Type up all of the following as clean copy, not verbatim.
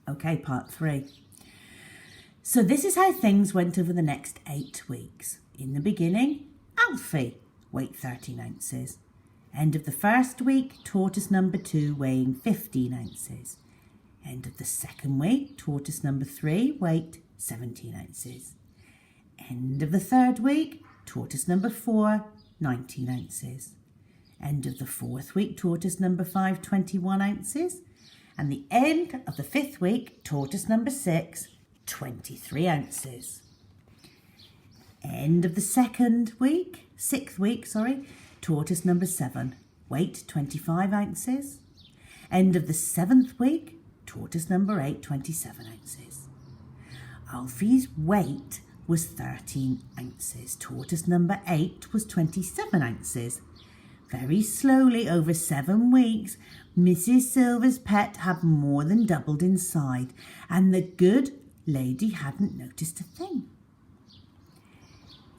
Okay, part 3. So this is how things went over the next 8 weeks. In the beginning, Alfie, weight 13 ounces. End of the first week, tortoise number 2, weighing 15 ounces. End of the second week, tortoise number 3, weight 17 ounces. End of the third week, tortoise number 4, 19 ounces. End of the fourth week, tortoise number 5, 21 ounces. And the end of the fifth week, tortoise number 6, 23 ounces. End of the sixth week, tortoise number 7, weight 25 ounces. End of the 7th week, tortoise number 8, 27 ounces. Alfie's weight was 13 ounces. Tortoise number 8 was 27 ounces. Very slowly, over 7 weeks, Mrs. Silver's pet had more than doubled inside, and the good lady hadn't noticed a thing.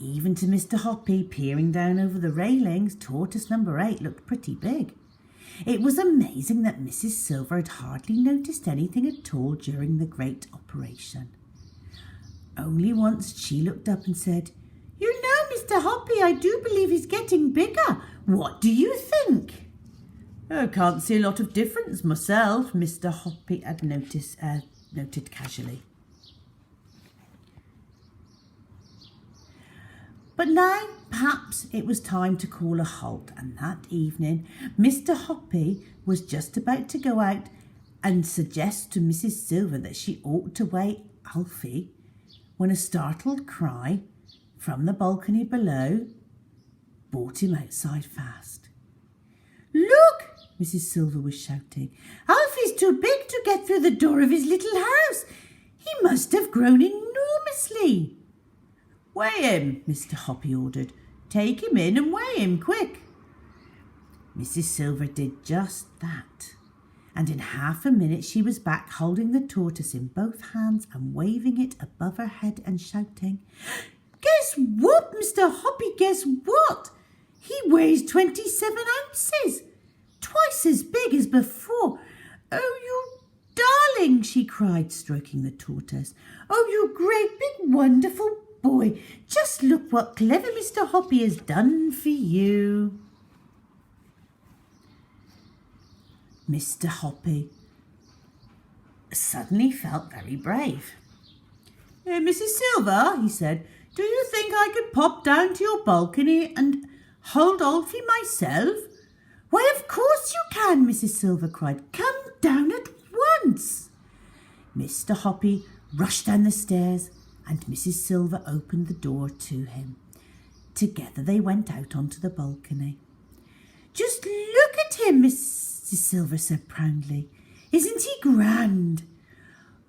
Even to Mr. Hoppy, peering down over the railings, tortoise number 8 looked pretty big. It was amazing that Mrs. Silver had hardly noticed anything at all during the great operation. Only once she looked up and said, "You know, Mr. Hoppy, I do believe he's getting bigger. What do you think?" "I can't see a lot of difference myself," Mr. Hoppy had noted casually. But now perhaps it was time to call a halt, and that evening Mr. Hoppy was just about to go out and suggest to Mrs. Silver that she ought to weigh Alfie when a startled cry from the balcony below brought him outside fast. "Look!" Mrs. Silver was shouting. "Alfie's too big to get through the door of his little house. He must have grown enormously." "Weigh him," Mr. Hoppy ordered. "Take him in and weigh him, quick." Mrs. Silver did just that, and in half a minute she was back, holding the tortoise in both hands and waving it above her head and shouting, "Guess what, Mr. Hoppy, guess what? He weighs 27 ounces, twice as big as before. Oh, you darling," she cried, stroking the tortoise. "Oh, you great big wonderful boy. Just look what clever Mr. Hoppy has done for you." Mr. Hoppy suddenly felt very brave. "Mrs. Silver," he said, "do you think I could pop down to your balcony and hold Alfie myself?" "Why, of course you can," Mrs. Silver cried. "Come down at once." Mr. Hoppy rushed down the stairs, and Mrs. Silver opened the door to him. Together they went out onto the balcony. "Just look at him," Mrs. Silver said proudly. "Isn't he grand?"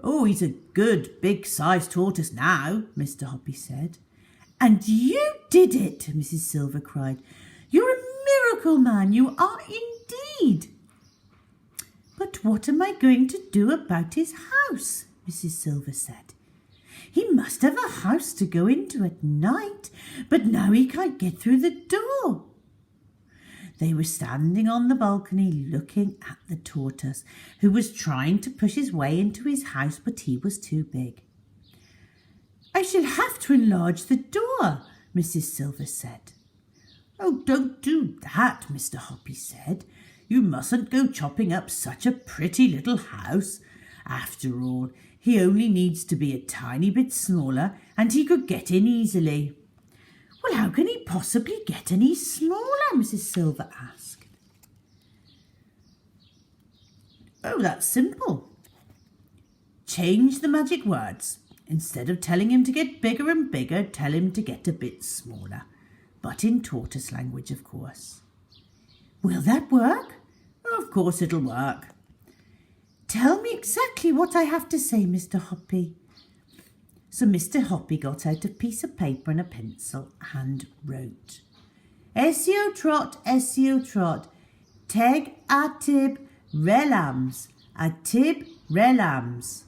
"Oh, he's a good big-sized tortoise now," Mr. Hoppy said. "And you did it," Mrs. Silver cried. "You're a miracle man, you are indeed." "But what am I going to do about his house?" Mrs. Silver said. "He must have a house to go into at night, but now he can't get through the door." They were standing on the balcony looking at the tortoise, who was trying to push his way into his house, but he was too big. "I shall have to enlarge the door," Mrs. Silver said. "Oh, don't do that," Mr. Hoppy said. "You mustn't go chopping up such a pretty little house. After all, he only needs to be a tiny bit smaller, and he could get in easily." "Well, how can he possibly get any smaller?" Mrs. Silver asked. "Oh, that's simple. Change the magic words. Instead of telling him to get bigger and bigger, tell him to get a bit smaller. But in tortoise language, of course." "Will that work?" "Of course it'll work." "Tell me exactly what I have to say, Mr. Hoppy." So Mr. Hoppy got out a piece of paper and a pencil and wrote, "Esio Trot, teg a tib relams, a tib relams."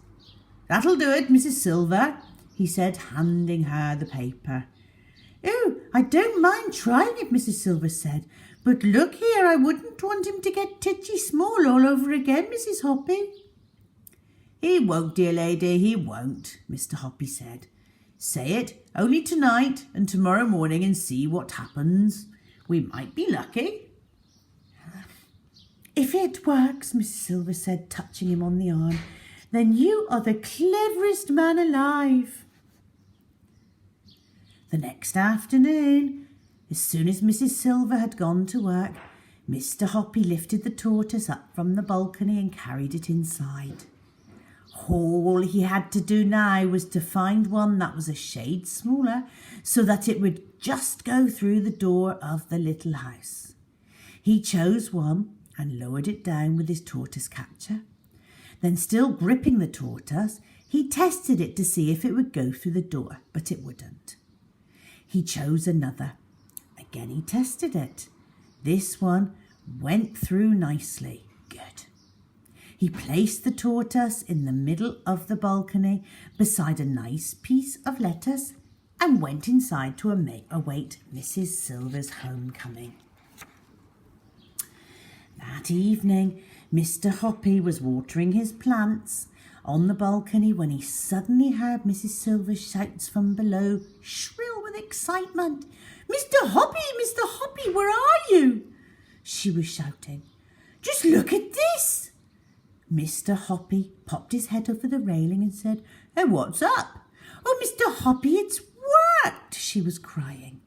"That'll do it, Mrs. Silver," he said, handing her the paper. "Oh, I don't mind trying it," Mrs. Silver said. "But look here, I wouldn't want him to get titchy small all over again, Mrs. Hoppy." "He won't, dear lady, he won't," Mr. Hoppy said. "Say it only tonight and tomorrow morning and see what happens. We might be lucky." "If it works," Mrs. Silver said, touching him on the arm, "then you are the cleverest man alive." The next afternoon, as soon as Mrs. Silver had gone to work, Mr. Hoppy lifted the tortoise up from the balcony and carried it inside. All he had to do now was to find one that was a shade smaller so that it would just go through the door of the little house. He chose one and lowered it down with his tortoise catcher. Then, still gripping the tortoise, he tested it to see if it would go through the door, but it wouldn't. He chose another. Again he tested it. This one went through nicely. Good. He placed the tortoise in the middle of the balcony beside a nice piece of lettuce and went inside to await Mrs. Silver's homecoming. That evening, Mr. Hoppy was watering his plants on the balcony when he suddenly heard Mrs. Silver's shouts from below, shrill with excitement. "Mr. Hoppy, where are you?" she was shouting. "Just look at this." Mr. Hoppy popped his head over the railing and said, "Hey, what's up?" "Oh, Mr. Hoppy, it's worked," she was crying.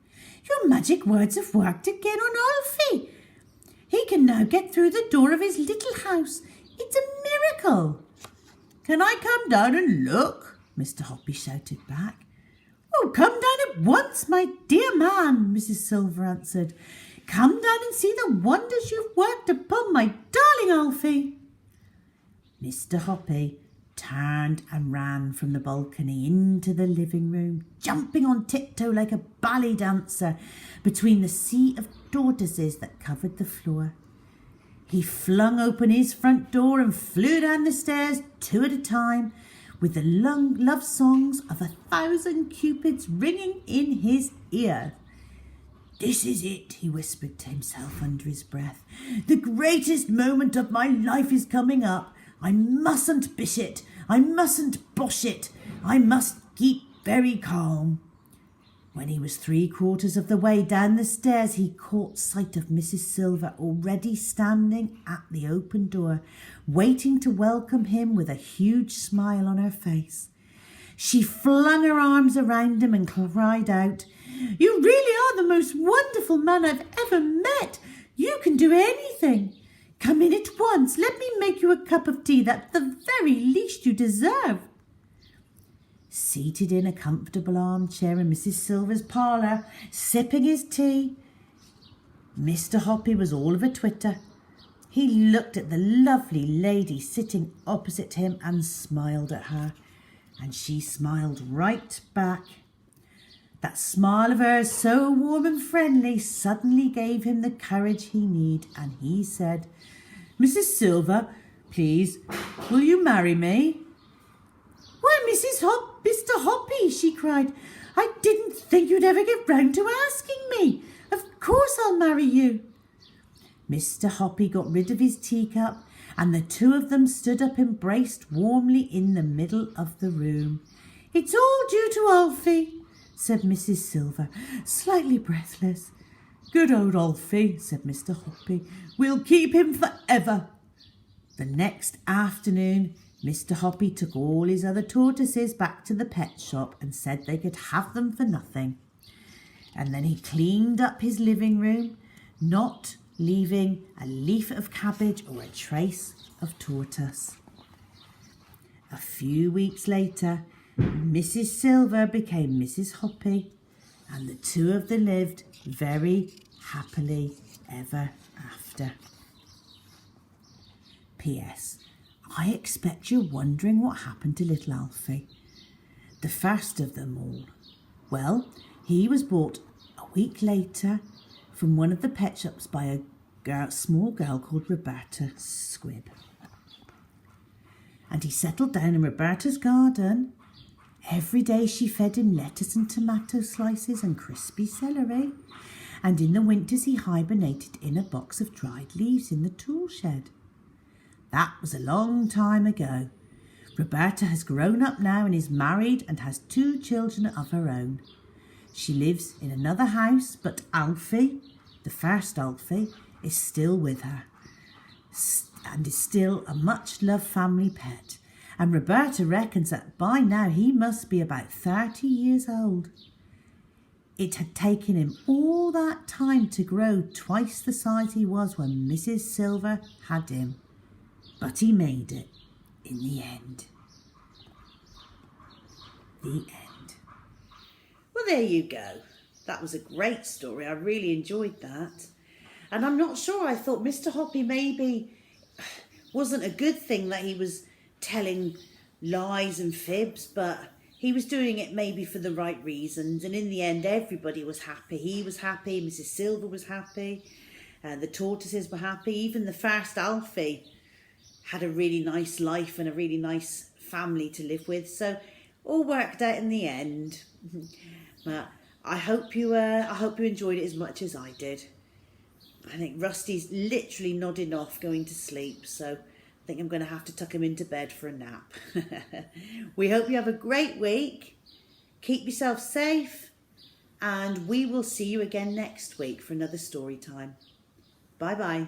"Your magic words have worked again on Alfie. He can now get through the door of his little house. It's a miracle." "Can I come down and look?" Mr. Hoppy shouted back. "Oh, come down at once, my dear man," Mrs. Silver answered. "Come down and see the wonders you've worked upon my darling Alfie." Mr. Hoppy turned and ran from the balcony into the living room, jumping on tiptoe like a ballet dancer between the sea of tortoises that covered the floor. He flung open his front door and flew down the stairs 2 at a time, with the love songs of 1,000 cupids ringing in his ear. "This is it," he whispered to himself under his breath. "The greatest moment of my life is coming up. I mustn't bish it. I mustn't bosh it. I must keep very calm." When he was 3/4 of the way down the stairs, he caught sight of Mrs. Silver already standing at the open door, waiting to welcome him with a huge smile on her face. She flung her arms around him and cried out, "You really are the most wonderful man I've ever met. You can do anything. Come in at once. Let me make you a cup of tea. That's the very least you deserve." Seated in a comfortable armchair in Mrs. Silver's parlour, sipping his tea, Mr. Hoppy was all of a twitter. He looked at the lovely lady sitting opposite him and smiled at her, and she smiled right back. That smile of hers, so warm and friendly, suddenly gave him the courage he needed, and he said, "Mrs. Silver, please, will you marry me?" "Why, Mr. Hoppy," she cried, "I didn't think you'd ever get round to asking me. Of course I'll marry you." Mr. Hoppy got rid of his teacup, and the two of them stood up embraced warmly in the middle of the room. "It's all due to Alfie," said Mrs. Silver, slightly breathless. "Good old Alfie," said Mr. Hoppy. "We'll keep him forever." The next afternoon, Mr. Hoppy took all his other tortoises back to the pet shop and said they could have them for nothing. And then he cleaned up his living room, not leaving a leaf of cabbage or a trace of tortoise. A few weeks later, Mrs. Silver became Mrs. Hoppy, and the two of them lived very happily ever after. P.S. I expect you're wondering what happened to little Alfie, the first of them all. Well, he was bought a week later from one of the pet shops by a small girl called Roberta Squibb. And he settled down in Roberta's garden. Every day she fed him lettuce and tomato slices and crispy celery. And in the winters he hibernated in a box of dried leaves in the tool shed. That was a long time ago, Roberta has grown up now and is married and has 2 children of her own. She lives in another house, but Alfie, the first Alfie, is still with her and is still a much-loved family pet. And Roberta reckons that by now he must be about 30 years old. It had taken him all that time to grow twice the size he was when Mrs. Silver had him. But he made it in the end. The end. Well, there you go. That was a great story. I really enjoyed that. And I'm not sure, I thought Mr. Hoppy maybe wasn't a good thing that he was telling lies and fibs, but he was doing it maybe for the right reasons. And in the end, everybody was happy. He was happy, Mrs. Silver was happy, the tortoises were happy. Even the first Alfie had a really nice life and a really nice family to live with. So all worked out in the end. But I hope you enjoyed it as much as I did. I think Rusty's literally nodding off, going to sleep. So I think I'm going to have to tuck him into bed for a nap. We hope you have a great week. Keep yourself safe. And we will see you again next week for another story time. Bye-bye.